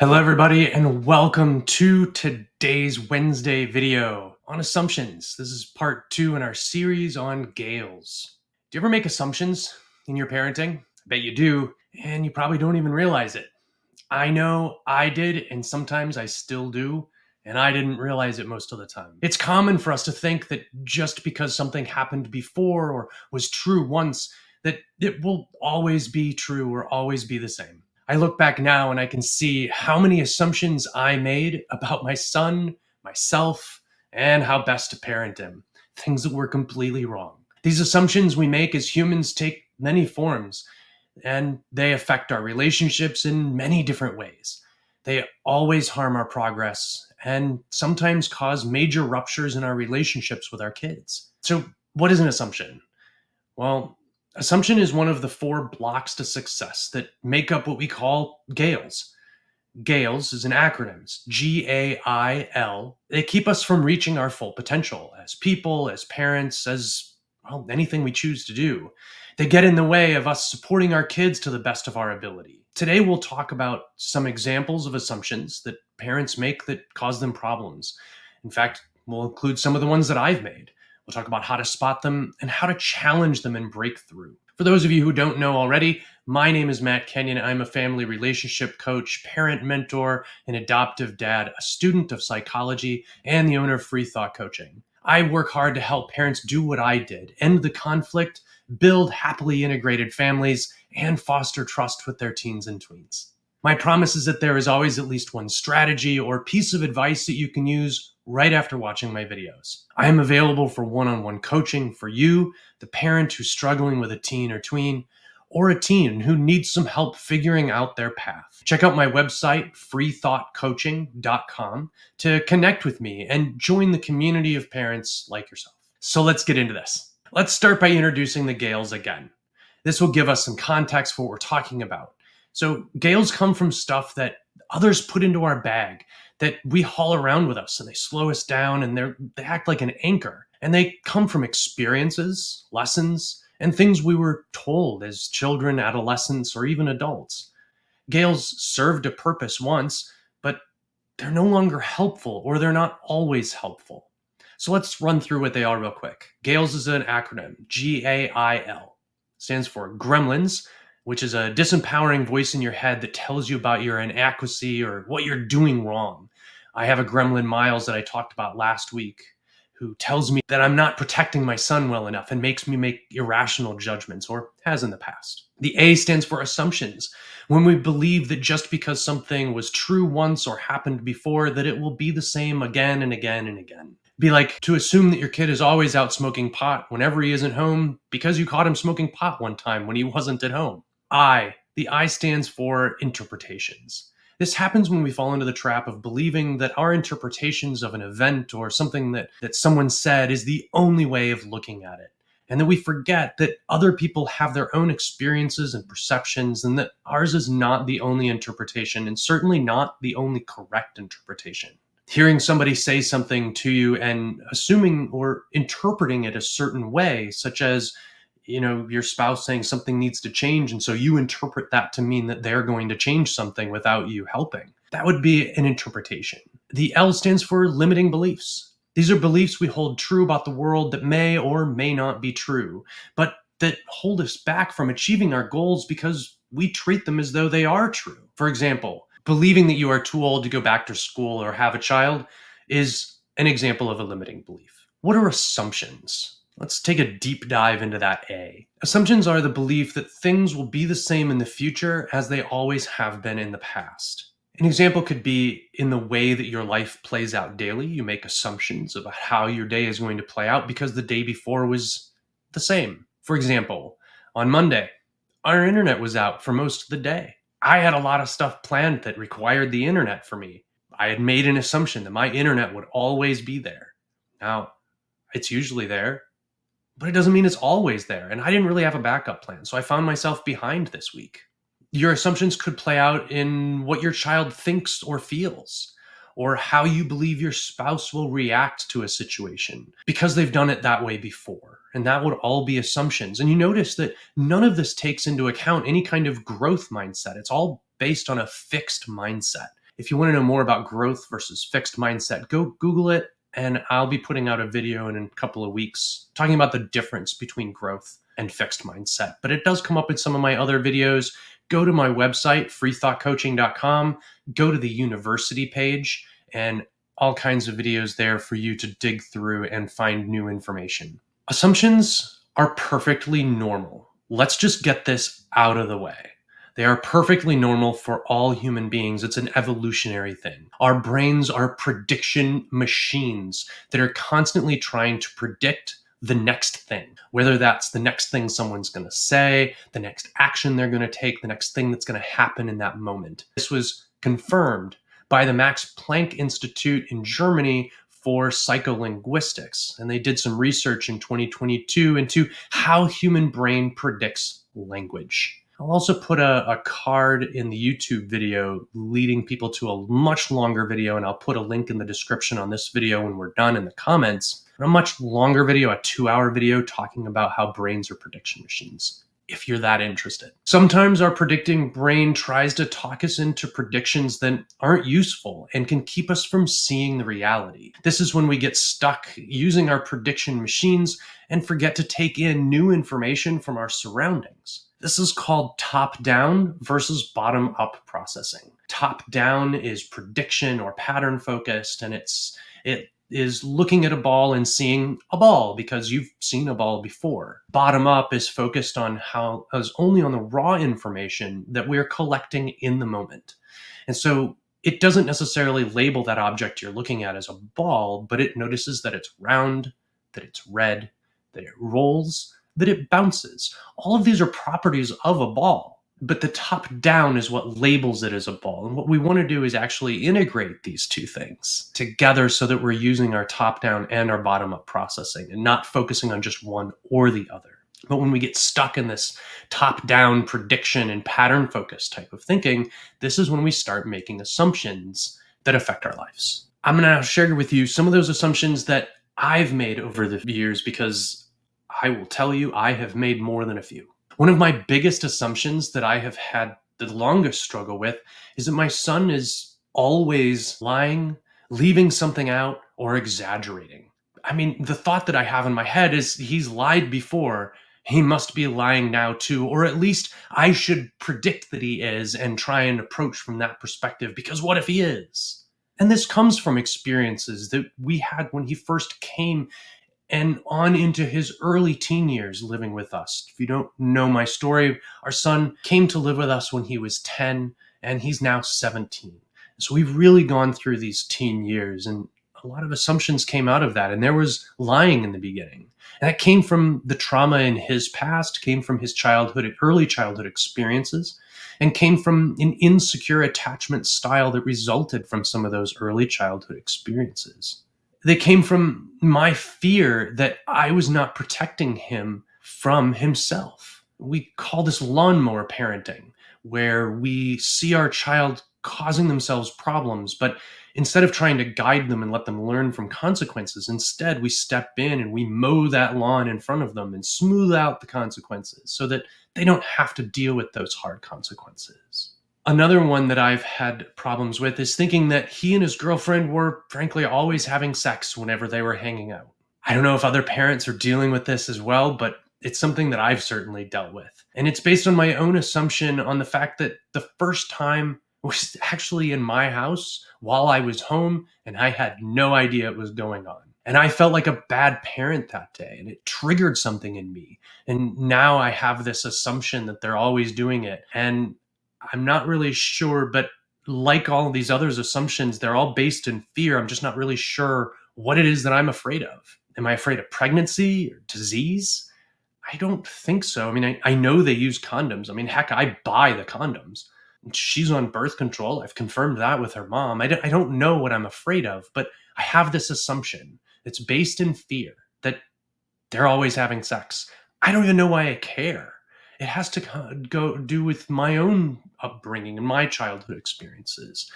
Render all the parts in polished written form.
Hello, everybody, and welcome to today's Wednesday video on assumptions. This is part 2 in our series on GAILs. Do you ever make assumptions in your parenting? I bet you do, and you probably don't even realize it. I know I did, and sometimes I still do, and I didn't realize it most of the time. It's common for us to think that just because something happened before or was true once, that it will always be true or always be the same. I look back now and I can see how many assumptions I made about my son, myself, and how best to parent him. Things that were completely wrong. These assumptions we make as humans take many forms, and they affect our relationships in many different ways. They always harm our progress and sometimes cause major ruptures in our relationships with our kids. So, what is an assumption? Well, assumption is one of the 4 blocks to success that make up what we call GAILs. GAILs is an acronym. It's GAIL. They keep us from reaching our full potential as people, as parents, as anything we choose to do. They get in the way of us supporting our kids to the best of our ability. Today, we'll talk about some examples of assumptions that parents make that cause them problems. In fact, we'll include some of the ones that I've made. We'll talk about how to spot them and how to challenge them and break through. For those of you who don't know already, my name is Matt Kenyon. I'm a family relationship coach, parent mentor, an adoptive dad, a student of psychology, and the owner of Freethought Coaching. I work hard to help parents do what I did, end the conflict, build happily integrated families, and foster trust with their teens and tweens. My promise is that there is always at least one strategy or piece of advice that you can use right after watching my videos. I am available for one-on-one coaching for you, the parent who's struggling with a teen or tween, or a teen who needs some help figuring out their path. Check out my website, freethoughtcoaching.com, to connect with me and join the community of parents like yourself. So let's get into this. Let's start by introducing the GAILs again. This will give us some context for what we're talking about. So GAILs come from stuff that others put into our bag, that we haul around with us, and they slow us down, and they act like an anchor. And they come from experiences, lessons, and things we were told as children, adolescents, or even adults. GAILs served a purpose once, but they're no longer helpful, or they're not always helpful. So let's run through what they are real quick. GAILs is an acronym, GAIL. Stands for Gremlins, which is a disempowering voice in your head that tells you about your inadequacy or what you're doing wrong. I have a gremlin, Miles, that I talked about last week, who tells me that I'm not protecting my son well enough and makes me make irrational judgments, or has in the past. The A stands for assumptions, when we believe that just because something was true once or happened before, that it will be the same again and again and again. Be like to assume that your kid is always out smoking pot whenever he isn't home because you caught him smoking pot one time when he wasn't at home. The I stands for interpretations. This happens when we fall into the trap of believing that our interpretations of an event or something that someone said is the only way of looking at it. And that we forget that other people have their own experiences and perceptions, and that ours is not the only interpretation, and certainly not the only correct interpretation. Hearing somebody say something to you and assuming or interpreting it a certain way, such as, your spouse saying something needs to change, and so you interpret that to mean that they're going to change something without you helping. That would be an interpretation. The L stands for limiting beliefs. These are beliefs we hold true about the world that may or may not be true, but that hold us back from achieving our goals because we treat them as though they are true. For example, believing that you are too old to go back to school or have a child is an example of a limiting belief. What are assumptions? Let's take a deep dive into that A. Assumptions are the belief that things will be the same in the future as they always have been in the past. An example could be in the way that your life plays out daily. You make assumptions about how your day is going to play out because the day before was the same. For example, on Monday, our internet was out for most of the day. I had a lot of stuff planned that required the internet for me. I had made an assumption that my internet would always be there. Now, it's usually there, but it doesn't mean it's always there. And I didn't really have a backup plan, so I found myself behind this week. Your assumptions could play out in what your child thinks or feels, or how you believe your spouse will react to a situation because they've done it that way before. And that would all be assumptions. And you notice that none of this takes into account any kind of growth mindset. It's all based on a fixed mindset. If you want to know more about growth versus fixed mindset, go Google it. And I'll be putting out a video in a couple of weeks talking about the difference between growth and fixed mindset. But it does come up in some of my other videos. Go to my website, freethoughtcoaching.com, go to the university page, and all kinds of videos there for you to dig through and find new information. Assumptions are perfectly normal. Let's just get this out of the way. They are perfectly normal for all human beings. It's an evolutionary thing. Our brains are prediction machines that are constantly trying to predict the next thing, whether that's the next thing someone's going to say, the next action they're going to take, the next thing that's going to happen in that moment. This was confirmed by the Max Planck Institute in Germany for psycholinguistics. And they did some research in 2022 into how human brain predicts language. I'll also put a card in the YouTube video leading people to a much longer video, and I'll put a link in the description on this video when we're done in the comments. A much longer video, a 2-hour video talking about how brains are prediction machines, if you're that interested. Sometimes our predicting brain tries to talk us into predictions that aren't useful and can keep us from seeing the reality. This is when we get stuck using our prediction machines and forget to take in new information from our surroundings. This is called top-down versus bottom-up processing. Top-down is prediction or pattern focused, and it is looking at a ball and seeing a ball because you've seen a ball before. Bottom-up is focused on only on the raw information that we're collecting in the moment. And so it doesn't necessarily label that object you're looking at as a ball, but it notices that it's round, that it's red, that it rolls, that it bounces. All of these are properties of a ball, but the top down is what labels it as a ball. And what we want to do is actually integrate these two things together so that we're using our top down and our bottom up processing and not focusing on just one or the other. But when we get stuck in this top down prediction and pattern focused type of thinking, this is when we start making assumptions that affect our lives. I'm going to share with you some of those assumptions that I've made over the years, because I will tell you, I have made more than a few. One of my biggest assumptions that I have had the longest struggle with is that my son is always lying, leaving something out, or exaggerating. I mean, the thought that I have in my head is he's lied before. He must be lying now too, or at least I should predict that he is and try and approach from that perspective, because what if he is? And this comes from experiences that we had when he first came and on into his early teen years living with us. If you don't know my story, our son came to live with us when he was 10, and he's now 17. So we've really gone through these teen years, and a lot of assumptions came out of that. And there was lying in the beginning. And that came from the trauma in his past, came from his early childhood experiences, and came from an insecure attachment style that resulted from some of those early childhood experiences. They came from my fear that I was not protecting him from himself. We call this lawnmower parenting, where we see our child causing themselves problems, but instead of trying to guide them and let them learn from consequences, instead we step in and we mow that lawn in front of them and smooth out the consequences so that they don't have to deal with those hard consequences. Another one that I've had problems with is thinking that he and his girlfriend were, frankly, always having sex whenever they were hanging out. I don't know if other parents are dealing with this as well, but it's something that I've certainly dealt with. And it's based on my own assumption on the fact that the first time was actually in my house while I was home, and I had no idea it was going on. And I felt like a bad parent that day, and it triggered something in me. And now I have this assumption that they're always doing it. And I'm not really sure, but like all of these other assumptions, they're all based in fear. I'm just not really sure what it is that I'm afraid of. Am I afraid of pregnancy or disease? I don't think so. I mean, I know they use condoms. I mean, heck, I buy the condoms. She's on birth control. I've confirmed that with her mom. I don't know what I'm afraid of, but I have this assumption. It's based in fear that they're always having sex. I don't even know why I care. It has to go do with my own upbringing and my childhood experiences.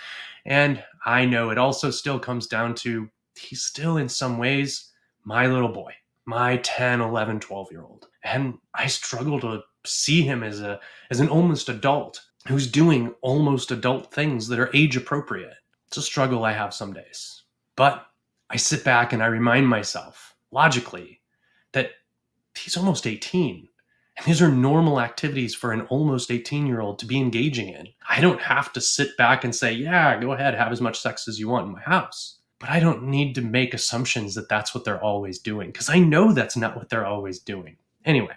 And I know it also still comes down to he's still in some ways my little boy, my 10, 11, 12-year-old. And I struggle to see him as an almost adult. who's doing almost adult things that are age appropriate. It's a struggle I have some days. But I sit back and I remind myself, logically, that he's almost 18. And these are normal activities for an almost 18-year-old to be engaging in. I don't have to sit back and say, yeah, go ahead, have as much sex as you want in my house. But I don't need to make assumptions that that's what they're always doing, because I know that's not what they're always doing. Anyway,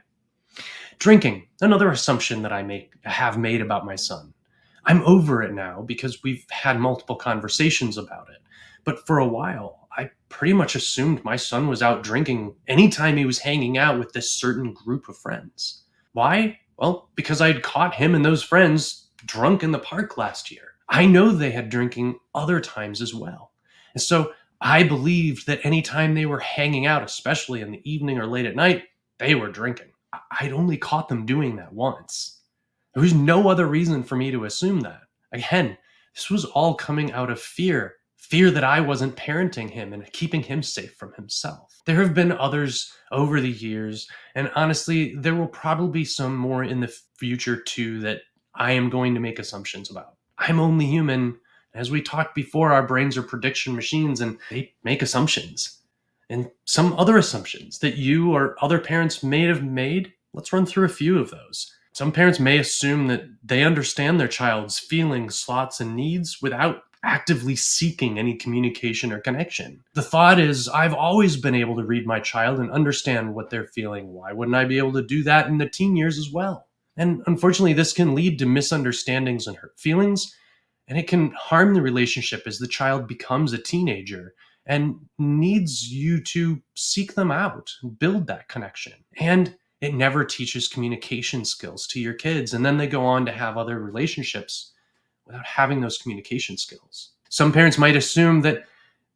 drinking, another assumption that I have made about my son. I'm over it now because we've had multiple conversations about it. But for a while, I pretty much assumed my son was out drinking anytime he was hanging out with this certain group of friends. Why? Well, because I'd caught him and those friends drunk in the park last year. I know they had drinking other times as well. And so I believed that anytime they were hanging out, especially in the evening or late at night, they were drinking. I'd only caught them doing that once. There was no other reason for me to assume that. Again, this was all coming out of fear that I wasn't parenting him and keeping him safe from himself. There have been others over the years, and honestly, there will probably be some more in the future too that I am going to make assumptions about. I'm only human. As we talked before, our brains are prediction machines and they make assumptions. And some other assumptions that you or other parents may have made, let's run through a few of those. Some parents may assume that they understand their child's feelings, thoughts, and needs without actively seeking any communication or connection. The thought is, I've always been able to read my child and understand what they're feeling. Why wouldn't I be able to do that in the teen years as well? And unfortunately, this can lead to misunderstandings and hurt feelings, and it can harm the relationship as the child becomes a teenager and needs you to seek them out and build that connection. And it never teaches communication skills to your kids, and then they go on to have other relationships without having those communication skills. Some parents might assume that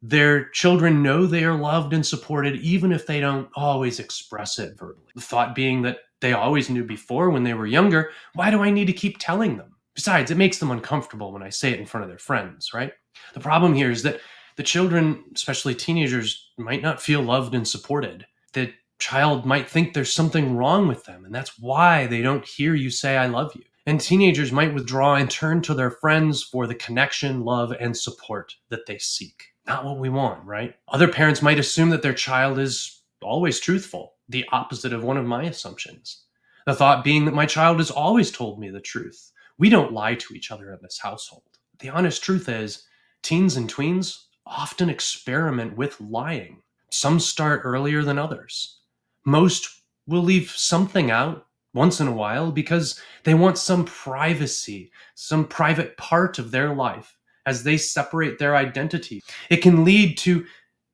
their children know they are loved and supported even if they don't always express it verbally. The thought being that they always knew before when they were younger, why do I need to keep telling them? Besides, it makes them uncomfortable when I say it in front of their friends, right? The problem here is that the children, especially teenagers, might not feel loved and supported. The child might think there's something wrong with them, and that's why they don't hear you say, I love you. And teenagers might withdraw and turn to their friends for the connection, love, and support that they seek. Not what we want, right? Other parents might assume that their child is always truthful, the opposite of one of my assumptions. The thought being that my child has always told me the truth. We don't lie to each other in this household. The honest truth is, teens and tweens often experiment with lying. Some start earlier than others. Most will leave something out once in a while because they want some privacy, some private part of their life as they separate their identity. It can lead to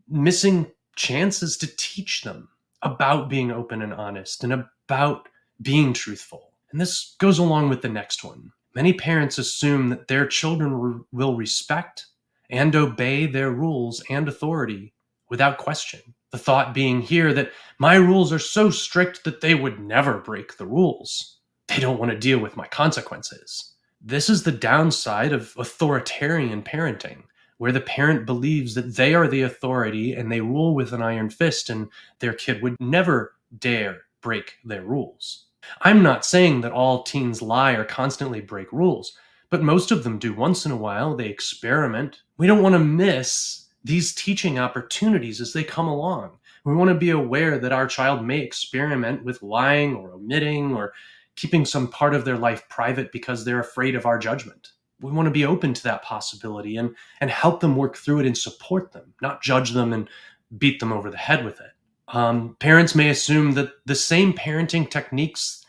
missing chances to teach them about being open and honest and about being truthful. And this goes along with the next one. Many parents assume that their children will respect and obey their rules and authority without question. The thought being here that my rules are so strict that they would never break the rules. They don't want to deal with my consequences. This is the downside of authoritarian parenting, where the parent believes that they are the authority and they rule with an iron fist and their kid would never dare break their rules. I'm not saying that all teens lie or constantly break rules, but most of them do once in a while. They experiment. We don't want to miss these teaching opportunities as they come along. We want to be aware that our child may experiment with lying or omitting or keeping some part of their life private because they're afraid of our judgment. We want to be open to that possibility and help them work through it and support them, not judge them and beat them over the head with it. Parents may assume that the same parenting techniques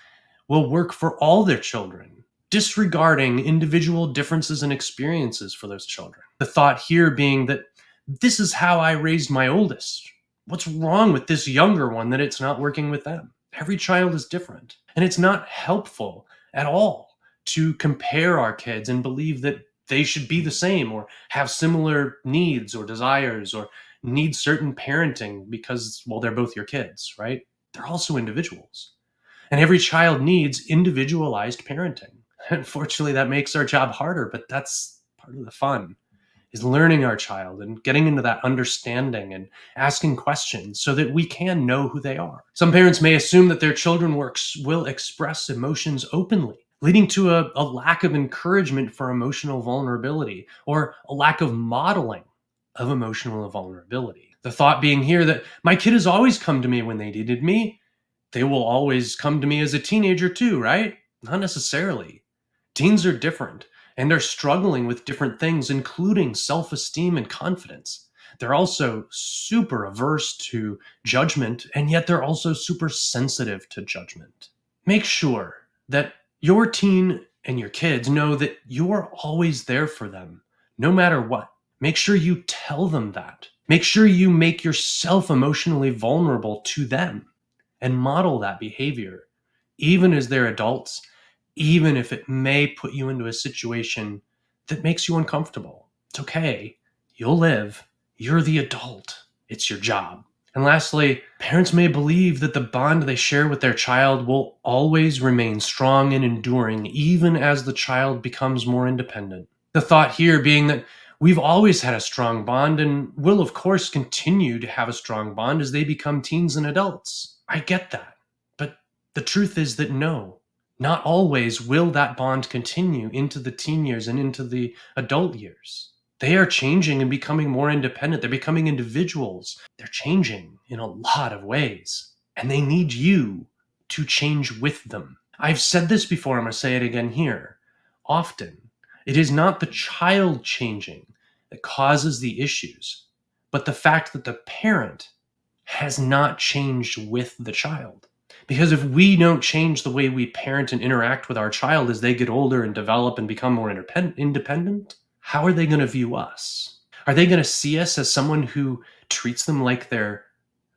will work for all their children, disregarding individual differences and experiences for those children. The thought here being that this is how I raised my oldest. What's wrong with this younger one that it's not working with them? Every child is different. And it's not helpful at all to compare our kids and believe that they should be the same or have similar needs or desires or need certain parenting because, well, they're both your kids, right? They're also individuals. And every child needs individualized parenting. Unfortunately, that makes our job harder, but that's part of the fun, is learning our child and getting into that understanding and asking questions so that we can know who they are. Some parents may assume that their children will express emotions openly. leading to a lack of encouragement for emotional vulnerability or a lack of modeling of emotional vulnerability. The thought being here that my kid has always come to me when they needed me. They will always come to me as a teenager too, right? Not necessarily. Teens are different and they're struggling with different things, including self esteem and confidence. They're also super averse to judgment, and yet they're also super sensitive to judgment. Make sure that your teen and your kids know that you're always there for them, no matter what. Make sure you tell them that. Make sure you make yourself emotionally vulnerable to them and model that behavior, even as they're adults, even if it may put you into a situation that makes you uncomfortable. It's okay. You'll live. You're the adult. It's your job. And lastly, parents may believe that the bond they share with their child will always remain strong and enduring, even as the child becomes more independent. The thought here being that we've always had a strong bond and will, of course, continue to have a strong bond as they become teens and adults. I get that. But the truth is that no, not always will that bond continue into the teen years and into the adult years. They are changing and becoming more independent. They're becoming individuals. They're changing in a lot of ways. And they need you to change with them. I've said this before, I'm going to say it again here. Often, it is not the child changing that causes the issues, but the fact that the parent has not changed with the child. Because if we don't change the way we parent and interact with our child as they get older and develop and become more independent, how are they going to view us? Are they going to see us as someone who treats them like they're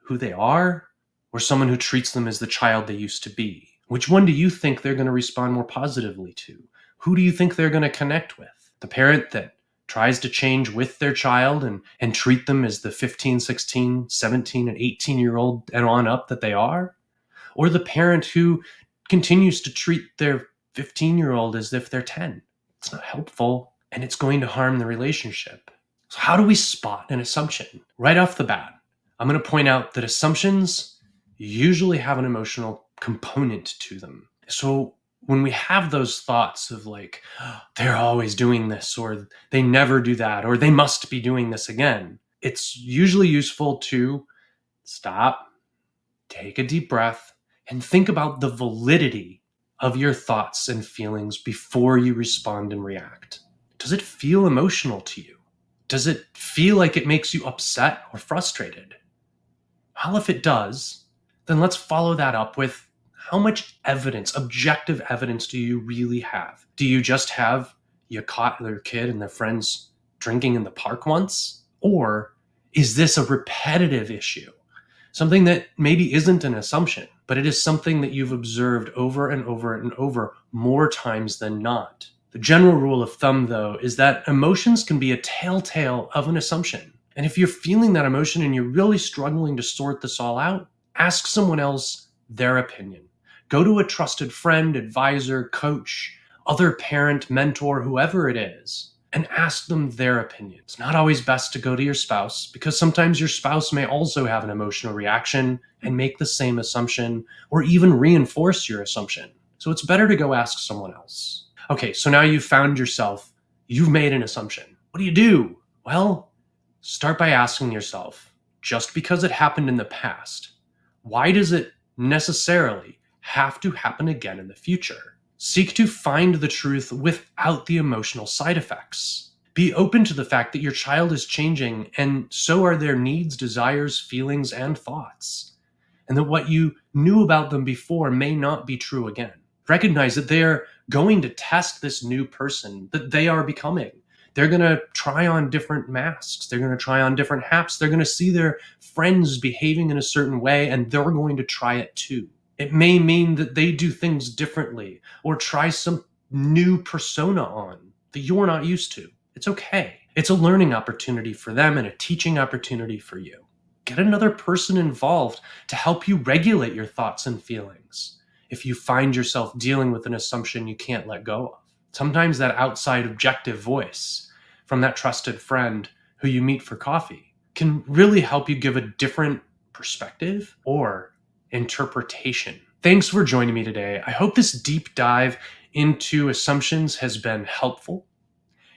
who they are, or someone who treats them as the child they used to be? Which one do you think they're going to respond more positively to? Who do you think they're going to connect with? The parent that tries to change with their child and treat them as the 15, 16, 17, and 18-year-old and on up that they are? Or the parent who continues to treat their 15-year-old as if they're 10? It's not helpful, and it's going to harm the relationship. So how do we spot an assumption? Right off the bat, I'm going to point out that assumptions usually have an emotional component to them. So when we have those thoughts of like, oh, they're always doing this, or they never do that, or they must be doing this again, it's usually useful to stop, take a deep breath, and think about the validity of your thoughts and feelings before you respond and react. Does it feel emotional to you? Does it feel like it makes you upset or frustrated? Well, if it does, then let's follow that up with how much evidence, objective evidence, do you really have? Do you just have you caught their kid and their friends drinking in the park once? Or is this a repetitive issue? Something that maybe isn't an assumption, but it is something that you've observed over and over and over more times than not. The general rule of thumb, though, is that emotions can be a telltale of an assumption. And if you're feeling that emotion and you're really struggling to sort this all out, ask someone else their opinion. Go to a trusted friend, advisor, coach, other parent, mentor, whoever it is, and ask them their opinion. It's not always best to go to your spouse, because sometimes your spouse may also have an emotional reaction and make the same assumption or even reinforce your assumption. So it's better to go ask someone else. Okay, so now you've found yourself, you've made an assumption. What do you do? Well, start by asking yourself, just because it happened in the past, why does it necessarily have to happen again in the future? Seek to find the truth without the emotional side effects. Be open to the fact that your child is changing, and so are their needs, desires, feelings, and thoughts. And that what you knew about them before may not be true again. Recognize that they are going to test this new person that they are becoming. They're going to try on different masks. They're going to try on different hats. They're going to see their friends behaving in a certain way, and they're going to try it too. It may mean that they do things differently or try some new persona on that you're not used to. It's okay. It's a learning opportunity for them and a teaching opportunity for you. Get another person involved to help you regulate your thoughts and feelings if you find yourself dealing with an assumption you can't let go of. Sometimes that outside objective voice from that trusted friend who you meet for coffee can really help you give a different perspective or interpretation Thanks for joining me today. I hope this deep dive into assumptions has been helpful.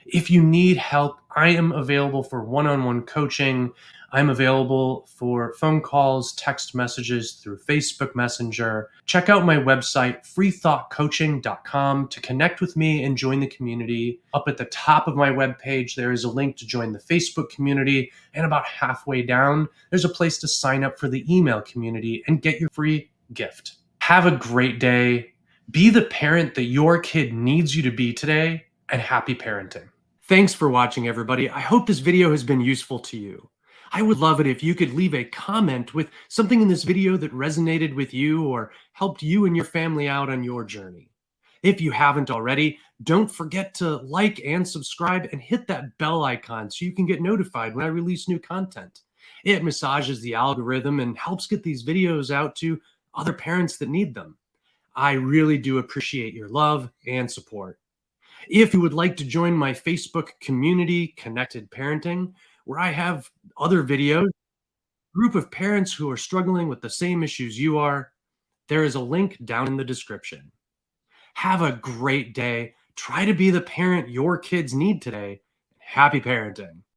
If you need help, I am available for one on one coaching. I'm available for phone calls, text messages through Facebook Messenger. Check out my website, freethoughtcoaching.com, to connect with me and join the community. Up at the top of my webpage, there is a link to join the Facebook community. And about halfway down, there's a place to sign up for the email community and get your free gift. Have a great day. Be the parent that your kid needs you to be today, and happy parenting. Thanks for watching, everybody. I hope this video has been useful to you. I would love it if you could leave a comment with something in this video that resonated with you or helped you and your family out on your journey. If you haven't already, don't forget to like and subscribe and hit that bell icon so you can get notified when I release new content. It massages the algorithm and helps get these videos out to other parents that need them. I really do appreciate your love and support. If you would like to join my Facebook community, Connected Parenting, where I have other videos, group of parents who are struggling with the same issues you are, there is a link down in the description. Have a great day. Try to be the parent your kids need today. Happy parenting.